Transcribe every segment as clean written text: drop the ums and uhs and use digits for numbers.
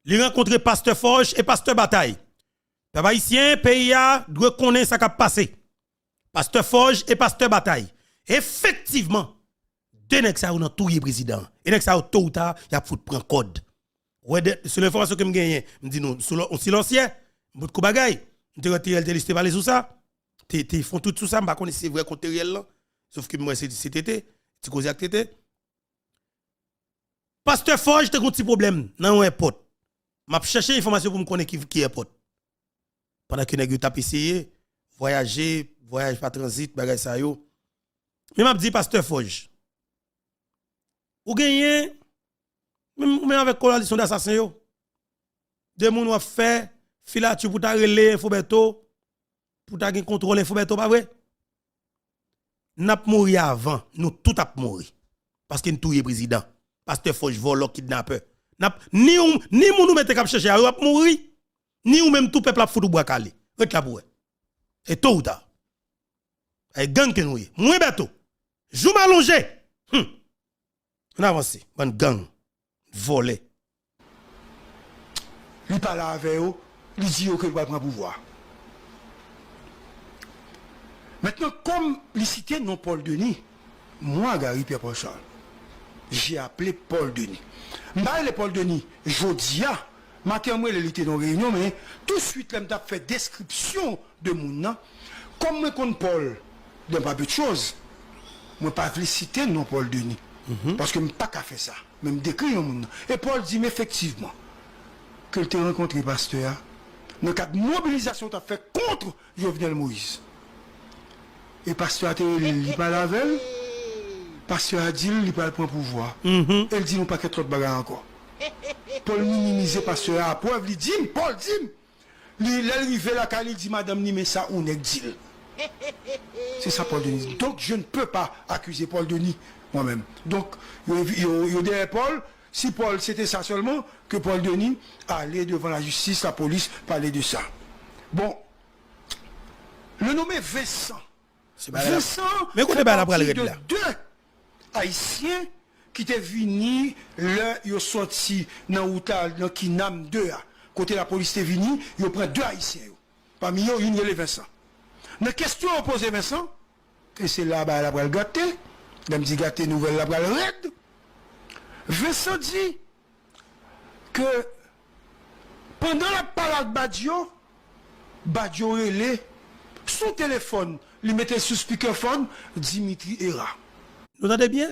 Il rencontre pasteur Forge et pasteur Bataille. Peuple haïtien, pays a doit connaître ça qui a passé. Pasteur Forge et pasteur Bataille. Effectivement, deux nèg ça ont touye président. Et nèg ça tôt ou tard, y a foutre prendre code. Ouais, sur l'information que me gagne, me dit nous on silencieux, bout de bagay. Tu retirer le listé parler sur ça. Ils font tout ça, m'pa connait c'est vrai compte réel là. Sauf que moi c'est tété, tu cause avec tété. Pasteur Forge te un petit problème dans un airport. M'a chercher information pour me connaître qui est airport. Pendant que nèg t'a essayé voyage par transit bagay ça yo. Mais m'a dit pasteur Forge. Ou gagné même avec coalition d'assassin yo. Deux moun ont fait filature pour ta relé Fobeto pour ta gen contrôler Fobeto pas vrai? N'a mourir avant, nous tout a mourir parce que nous touye président. Pasteur Forge vole kidnappeur. Ni moun nous mette cap chercher a mourir, ni ou même tout peuple a foutu bois calé. Rek la boue. Et tôt ou tard. Ay gang que nous y. Moins bientôt. Jou m'allongé. On avance. Bonne gang. Volé. Il parle avec eux, il dit qu'il va prendre pouvoir. Maintenant, comme il citait non Paul Denis, moi, Gary Pierre-Paul Charles, j'ai appelé Paul Denis. Je parle Paul Denis, je dis, matin, moi, il était dans la réunion, mais tout de suite, je fait description de mon comme je connais Paul, dans pas peu de choses, je ne vais pas citer non Paul Denis. Parce que je ne pas qu'à faire ça. Je me décris mon nom. Et Paul dit, mais effectivement, que tu as rencontré le pasteur, dans le cadre de mobilisation que tu as fait contre Jovenel Moïse. Et le pasteur il parle avec elle. Le pasteur a dit il parle pour le pouvoir. Elle dit non pas qu'être autre bagarre encore. Paul minimise le pasteur à preuve, il dit, Paul dit, il arrive là, il dit madame, ni mais ça, on est dit. C'est ça Paul Denis. Donc je ne peux pas accuser Paul Denis moi-même. Donc, il derrière Paul, si Paul c'était ça seulement, que Paul Denis allait devant la justice, la police, parler de ça. Bon, le nommé Vincent. Vincent, mais écoutez pas la de deux Haïtiens qui étaient venus, là, ils sont sortis dans l'hôtel, dans Kinam 2, côté la police est venue, ils ont pris deux Haïtiens. Parmi eux, il y a les Vincent. La question posée Vincent, et c'est là, bah, la bral gâté, même dit gâté nouvelle la bral raide. Vincent dit que pendant la parade Badio relé son téléphone, il mettait sous speakerphone Dimitri Era. Vous entendez bien?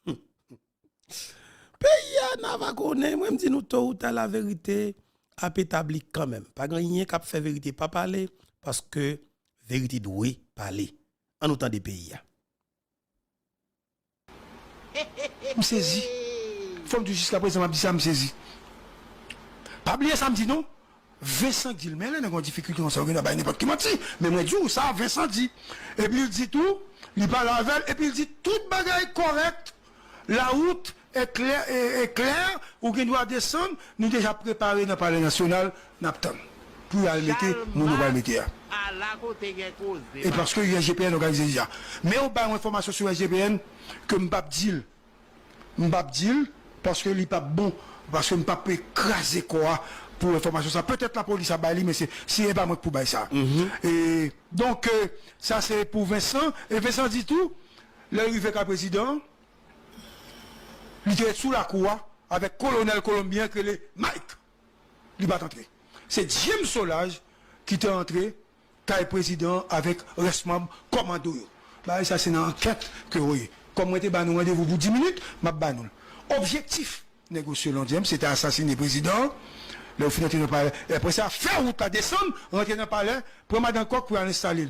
Pays n'a pas connu, moi me dis nous tôt ou tard la vérité a établi quand même. Pas grand rien qui fait vérité pas parler parce que vérité doit parler en autant des pays. Je saisis. Faut me jusqu'à présent m'a dit ça me saisis. Pas oublier ça me dit non. Vincent dit mais là on difficulté on s'en pas n'importe qui menti mais moi dis ça Vincent dit et puis il dit tout, il parle avec et puis il dit toute bagaille correcte. La route est claire ou qu'on doit descendre, nous déjà préparé dans le palais national n'attend. Pour aller mettre nous va mettre. Et parce que l'UGPN organisé déjà. Mais on a une information sur l'UGPN que m'pap dit parce que il pas bon parce que m'pap écraser quoi pour l'information ça peut-être la police a baillé mais c'est pas moi pour bailler ça. Et donc ça c'est pour Vincent et Vincent dit tout l'arrivée qu'a président il était sous la cour avec colonel colombien que les Mike il va entrer. C'est James Solage qui est entré comme président avec responsable commando. Bah ça c'est une enquête que oui. Comme moi, nous rendez-vous pour 10 minutes, je vais objectif, négocier l'ondième, c'était assassiner le président. Le final dans le palais. Et après ça, faire route à descendre, rentrer dans le palais, pour Mme Coq pour l'installer.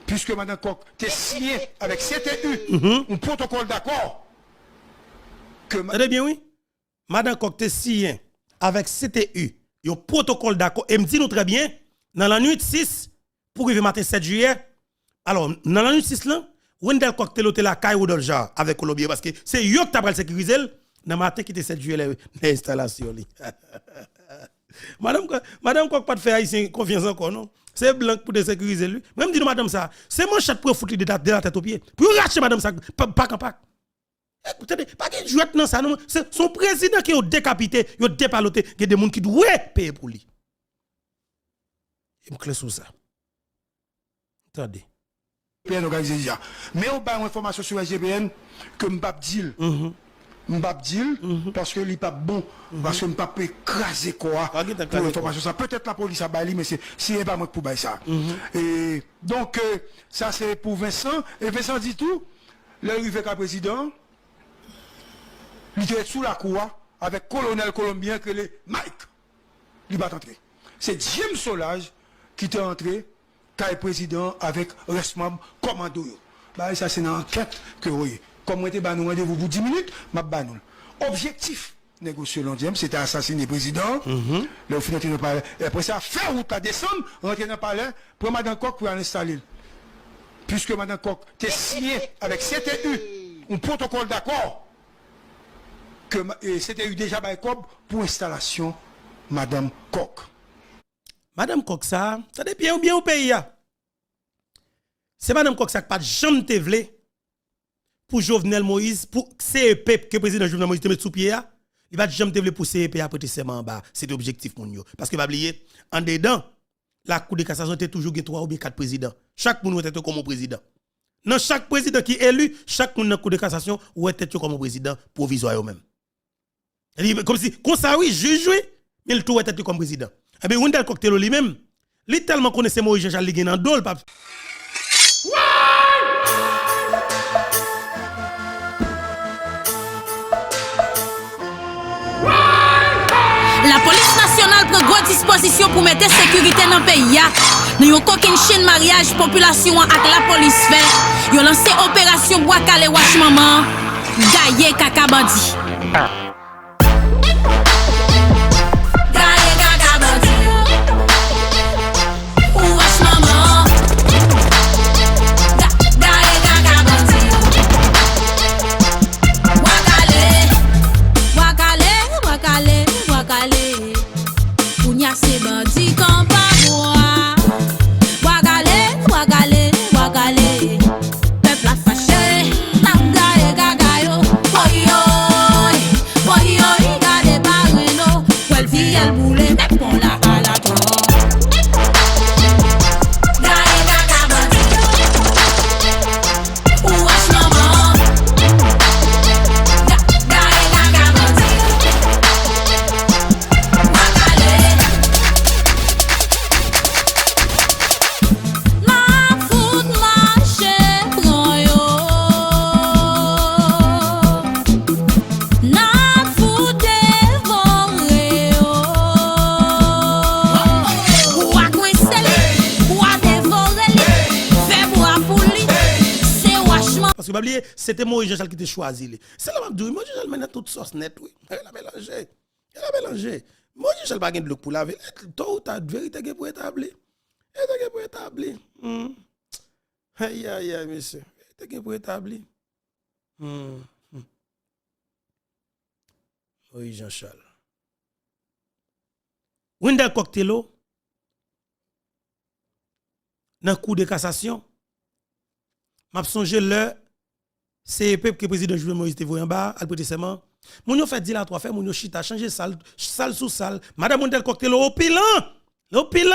Puisque Mme Coq t'es signé avec CTU, un protocole d'accord. Très bien, oui. Mme Coq t'es signé avec CTU, un protocole d'accord. Et me dit nous très bien, dans la nuit de 6, pour arriver matin 7 juillet, alors, dans la nuit de 6 là, Wendell Cocktail hôtel la Caille Rodolja avec Colombier parce que c'est yo qui t'a pral sécuriser dans matin qui était 7 juillet l'installation madame quoi pas de faire haïtien confiance encore non c'est blanc pour te sécuriser lui même dit madame ça c'est manchette pour foutre de la tête au pied pour racher madame ça pas Attendez, pas qu'il joue dans ça, non. C'est son président qui a décapité, il a dépaloté, il y a des gens qui doivent payer pour lui. Il me clair sur ça. Attendez. Organisé déjà. Mais on a une information sur la GPN que Mbap dit. Mbap dit parce que il pas bon, parce que Mbap peut écraser quoi pour l'information. Ça peut-être la police a baillé, mais c'est pas moi pour bailler ça. Et donc, ça c'est pour Vincent. Et Vincent dit tout, l'arrivée qu'à président, il était sous la cour avec colonel colombien que le Mike. Il va entrer. C'est James Solage qui est entré quand le président avec responsable commando. Bah, ça c'est une enquête que oui. Comme on était nous rendez-vous pour 10 minutes, m'a banou. Objectif négocier l'ondième, c'était assassiner le président. Le final de palais. Et après ça, faire route à descendre, rentrer dans le palais, pour Madame Coq pour l'installer. Puisque Madame Coq t'es signé avec CTU un protocole d'accord que CTU déjà baïkob pour installation Madame Coq. Madame Coq ça dépend ou bien au pays. C'est Madame Coq ça qui pas jamais te vle pour Jovenel Moïse, pour CEP que le président Jovenel Moïse te met sous pied, il va jamais te vle pour CEP après te serment en bas. C'est l'objectif mon yo. Parce que va oublier en dedans la Cour de cassation était toujours 3 ou bien 4 présidents. Chaque monde était comme président. Dans chaque président qui est élu, chaque monde dans la Cour de cassation ou était comme président provisoire même. Comme si comme ça oui juge oui, mais le tout était comme président. Eh bien, Wendell Cocktail lui-même, il tellement connaissait Moïse Jean-Charles Ligue dans dol pas. La police nationale prend grande disposition pour mettre sécurité dans le pays. Nous avons aucune chaîne mariage population avec la police fait. Ils ont lancé opération Bois Calais Wash Maman, Gaye Kaka Bandi. C'était Moïse Jean-Charles qui était choisi. C'est là que Moïse Jean-Charles mène toute sauce nette. Oui. Elle a mélangé. Moïse Jean-Charles n'a pas de pour laver. Tôt ou tard, vérité pour établir. Vérité pour établir. Aïe, aïe, aïe, monsieur. Vérité pour établir. Moïse Jean-Charles. Wendell Cocktailo, dans le cours de cassation, m'a songé le CEP que le président Jovenel Moïse te voyé en bas, al prêter serment. Moun yo fait dire la trois fois, moun yo chita changer salle sous salle. Madame Wendell Cocktail au pilan. Mais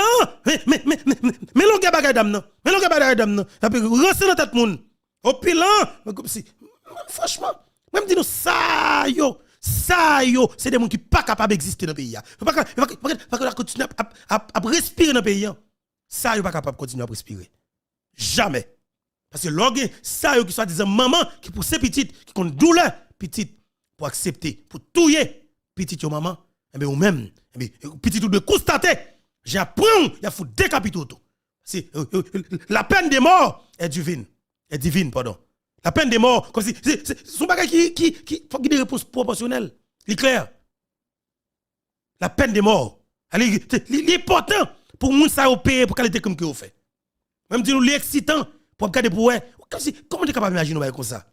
l'on bagay dam nan. Mais l'on bagay dam nan. Ça peut rentrer dans tête moun. Au pilan. Comme si franchement, même dis nous ça yo, c'est des gens qui pas capable d'exister dans le pays. Pas continuer à respirer dans le pays. Ça yo pas capable de continuer à respirer. Jamais. Parce que l'orgue, ça yo qui soit disant maman qui pousse petite, qui compte douleur petite pour accepter, pour touiller petite yo maman, et bien ou même, petite ou de constater, j'ai appris, il faut décapiter tout. C'est la peine de mort est divine, pardon. La peine de mort, comme si c'est son bagage qui faut des réponses proportionnelles. C'est clair. La peine de mort, elle est important pour moun ça au payer pour qualité comme que vous fait. Même si nous l'excitant pour regarder pour comment tu es capable d'imaginer comme ça?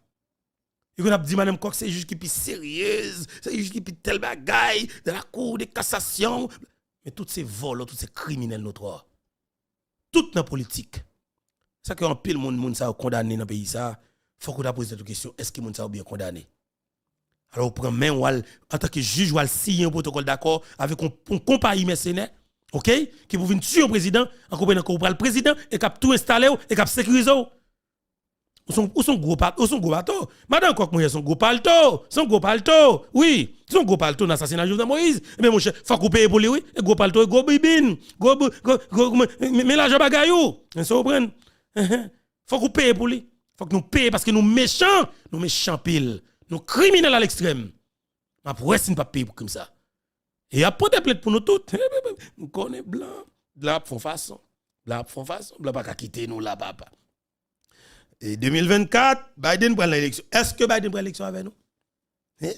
Et qu'on a dit madame Coq c'est juste qui plus sérieuse, c'est juste qui plus tel bagaille de la cour de cassation, mais tous ces vols, tous ces criminels notre toute la politique. Ça que en pile monde ça condamné dans pays ça, faut qu'on a posé cette question, est-ce que monde ça bien condamné? Alors, on prend main, en tant que juge, on signer un protocole d'accord avec un compagnie mercenaire, OK, qui pour venir tuer le président, en comprenant qu'on prend le président et qui a tout installé et qui a sécurisé. Ou son gros bateau. Madame Kok Moïse, son gros palto. Oui, son gros palto dans l'assassinat de Jovenel Moïse. Mais mon cher, faut couper pour lui, oui. Et gros palto, gros bibine. Mélange bagayou. Ça vous prend? Faut couper pour lui. Faut que nous payions parce que nous méchants pile. Nous criminels à l'extrême. Ma pourquoi si nous pas payer pour comme ça? Et il y a pas de plainte pour nous toutes. Nous connaissons blanc. Blanc font façon. Blanc pas quitter nous là, papa. Et 2024, Biden prend l'élection. Est-ce que Biden prend l'élection avec nous? Mais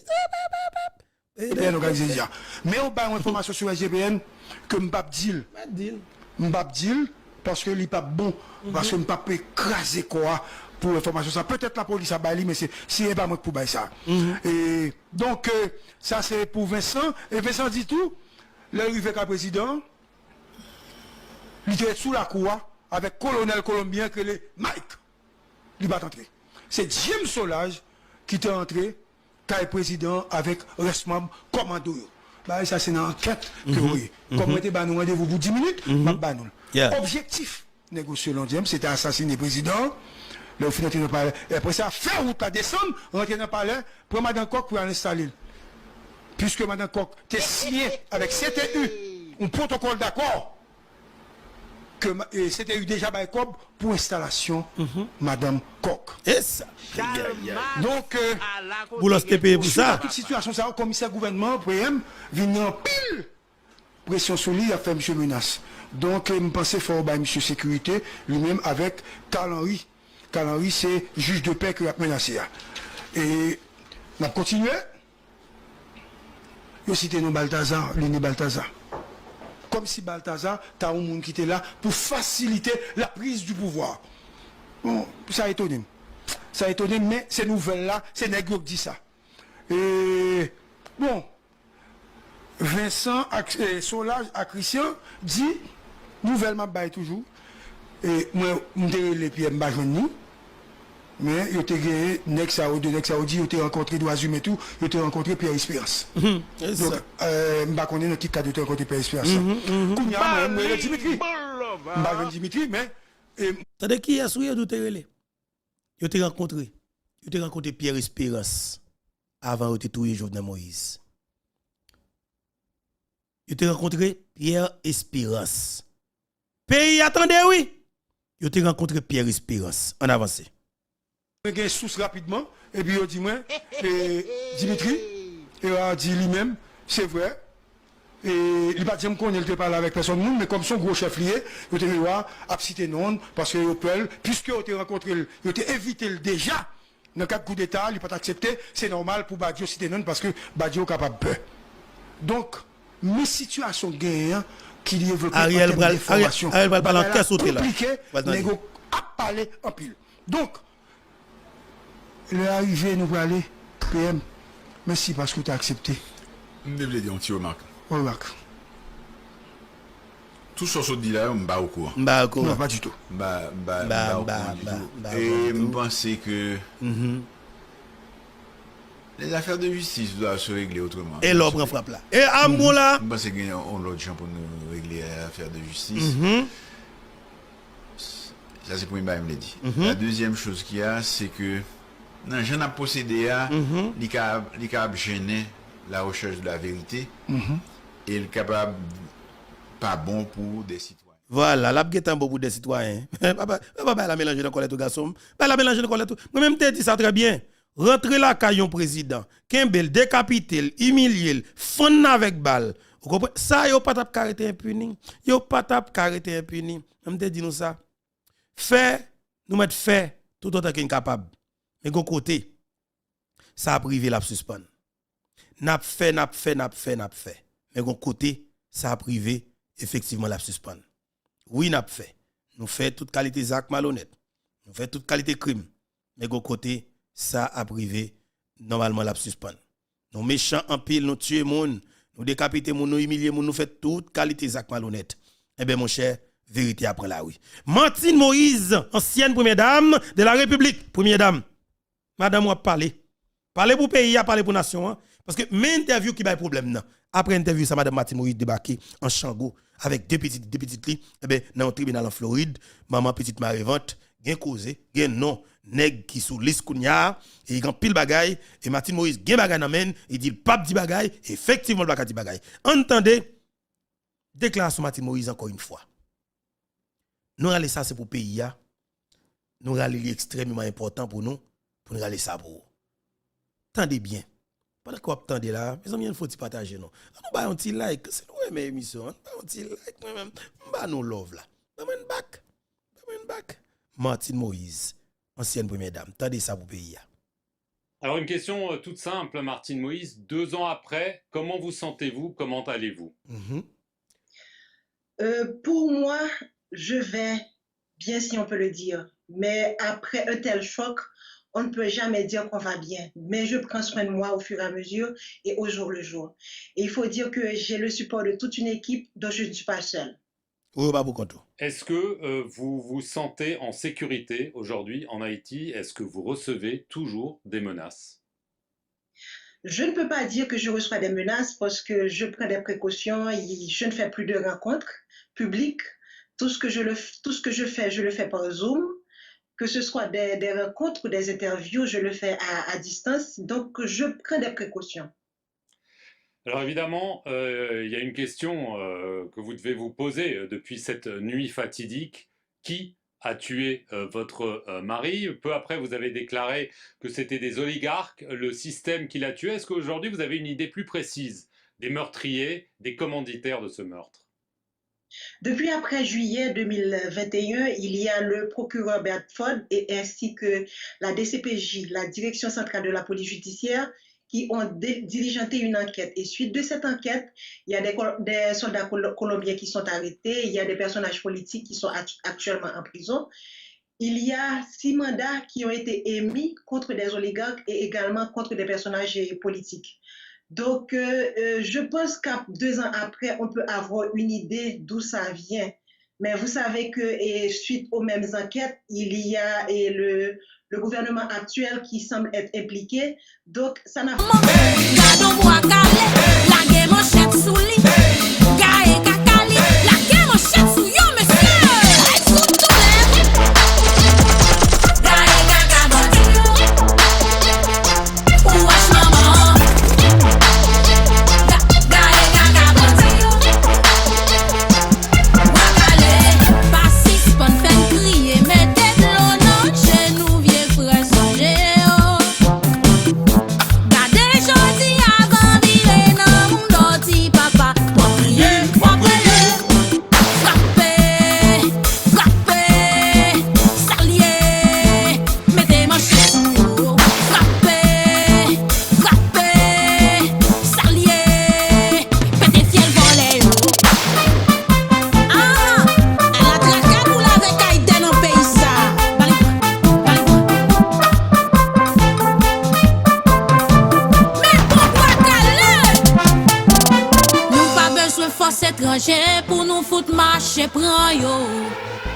on a une information sur la GPN que Mbap deal. Parce que il n'est pas bon. Parce que Mbap peut écraser quoi pour l'information. Ça peut-être la police a baillé, mais c'est pas moi pour bailler ça. Et donc, ça c'est pour Vincent. Et Vincent dit tout. L'arrivée avec le président, il était sous la cour avec le colonel colombien que le Mike. Il va entrer. C'est James Solage qui est entré quand le président avec le reste membre commando. Bah, ça c'est une enquête que oui. Comme on était nous rendez-vous pour 10 minutes, Objectif négocier long James, c'était assassiner le président. Le final dans le palais. Et après ça, faire route à descendre, rentrer dans le palais, pour Mme Kok pour l'installer. Puisque Mme Kok t'es signé avec CTU un protocole d'accord. Que c'était eu déjà by COB pour installation Madame Kok. Et ça. Donc, pour l'OSTP pour ça. Toute situation, ça, le commissaire gouvernement, PM, vient en pile pression sur lui, il a fait M. Menace. Donc, je pense qu'il faut M. Sécurité, lui-même avec Carl Henry. Carl Henry, c'est juge de paix qui a menacé. Et on a continué. Je cite nos Balthazar, Léné Balthazar. Comme si Balthazar, tu as un monde qui était là pour faciliter la prise du pouvoir. Bon, ça a étonné. Ça a étonné, mais ces nouvelles-là, c'est Nègre qui dit ça. Et bon, Vincent, Solage, à Christian, dit, nouvelle m'a baille toujours. Et moi, je les pieds, je nous. Mais il était gagné, Nexaudi, il a rencontré Doazum et tout, il a rencontré Pierre Espérance. Donc, je ne sais pas qui cas de rencontrer Pierre Espérance. Kounia, moi, Dimitri. Je Dimitri, mais. C'est-à-dire qui a souillé de Terrelé? Il a rencontré Pierre Espérance avant de tuer Jovenel Moïse. Il a rencontré Pierre Espérance. Pays, attendez, oui. Il a rencontré Pierre Espérance. En avancé. Je suis sous rapidement, et puis il dit moi, Dimitri, il a dit lui-même, c'est vrai. Et il n'a pas dit qu'on ne parle avec personne, mais comme son gros chef lié, il était là, à citer non, parce que puisque il a rencontré, il a évité déjà, dans le cas de coup d'État, il n'a pas accepté, c'est normal pour Badio citer non, parce que Badio est capable de. Donc, mes situations gagnantes qui lient avec Ariel va parler en caisse sauter là. Compliqué, mais à parler en pile. Donc, l'arrivée, nous allons aller, PM. Merci parce que tu as accepté. Je voulais dire un petit remarque. Remarque. Tout ce que je dis là, je ne suis pas au courant. Non, pas du tout. Et je pense que les affaires de justice doivent se régler autrement. Et l'homme prend frappe là. Et à mon là. Je pense qu'il y a un autre gens pour nous régler les affaires de justice. Ça, c'est le premier bail, me l'a dit. La deuxième chose qu'il y a, c'est que non, j'en ai possédé à les capables gêner la recherche de la vérité et le capable pas bon pour des citoyens. Voilà, la guette bon pour des citoyens. Papa la mélanger de colère tout garçon. La mélanger de colère tout. Moi même t'ai dit ça très bien. Rentrer là caillon président, Kembel décapiter, humilier, fond avec balle. Vous comprenez? Ça yo pas tap carité impuni. Yo pas tap carité impuni. Même t'ai dit nous ça. Fait, nous mettre fait tout autant qu'incapable. Mais gon côté, ça a privé la suspendre. N'a fait. Mais gon côté, ça a privé effectivement la suspendre. Oui, n'a fait. Nous fait toute qualité d'acte malhonnête. Nous fait toute qualité crime. Mais gon côté, ça a privé normalement la suspendre. Nous méchants en pile, nous tuer moun, nous décapiter moun, nous humilier moun, nous fait toute qualité d'acte malhonnête. Eh bien mon cher, vérité après là oui. Martine Moïse, ancienne première dame de la République, première dame. Madame, on va parler. Parler pour pays, parler pour nation. Hein? Parce que mes interviews qui a problème, non. Après interview, ça Madame Martine Moïse débarqué en Chango avec deux petites lits, dans un tribunal en Floride, maman petite Marie-Vente, gen causé, gen non, nèg qui sous liste kounya, et il pile bagay, et Martine Moïse gen bagay nan men, il dit le pape dit bagay, effectivement le pape dit bagay. Entendez, déclaration Martine Moïse encore une fois. Nous aller ça c'est pour pays ya. Nous aller extrêmement important pour nous aller ça pour. Tendez bien. Pendant que vous attendez là, mes amis, il faut partager non. Nous ba un petit like, c'est nous aimer émission, ba un petit like même, ba nous love là. Back. Martine Moïse, ancienne première dame. Tendez ça pour pays ya. Alors une question toute simple, Martine Moïse. 2 ans après, comment vous sentez-vous? Comment allez-vous? Pour moi, je vais bien si on peut le dire. Mais après un tel choc, on ne peut jamais dire qu'on va bien. Mais je prends soin de moi au fur et à mesure et au jour le jour. Et il faut dire que j'ai le support de toute une équipe dont je ne suis pas seule. Est-ce que vous vous sentez en sécurité aujourd'hui en Haïti? Est-ce que vous recevez toujours des menaces? Je ne peux pas dire que je reçois des menaces parce que je prends des précautions et je ne fais plus de rencontres publiques. Tout ce que je fais, je le fais par Zoom. Que ce soit des rencontres ou des interviews, je le fais à distance. Donc, je prends des précautions. Alors évidemment, il y a une question que vous devez vous poser depuis cette nuit fatidique. Qui a tué votre mari? Peu après, vous avez déclaré que c'était des oligarques, le système qui l'a tué. Est-ce qu'aujourd'hui, vous avez une idée plus précise des meurtriers, des commanditaires de ce meurtre? Depuis après juillet 2021, il y a le procureur Bedford et ainsi que la DCPJ, la Direction centrale de la police judiciaire, qui ont diligenté une enquête. Et suite de cette enquête, il y a des soldats colombiens qui sont arrêtés, il y a des personnages politiques qui sont actuellement en prison. Il y a 6 mandats qui ont été émis contre des oligarques et également contre des personnages politiques. Donc, je pense qu'à 2 ans après, on peut avoir une idée d'où ça vient. Mais vous savez que suite aux mêmes enquêtes, il y a le gouvernement actuel qui semble être impliqué. Donc, ça n'a pas... Pour nous foutre marcher, prends yo.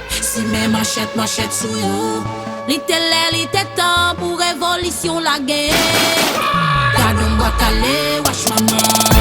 Si mes machette sous yo. L'ité temps pour révolution la guerre. Gardons bois calé, wash maman.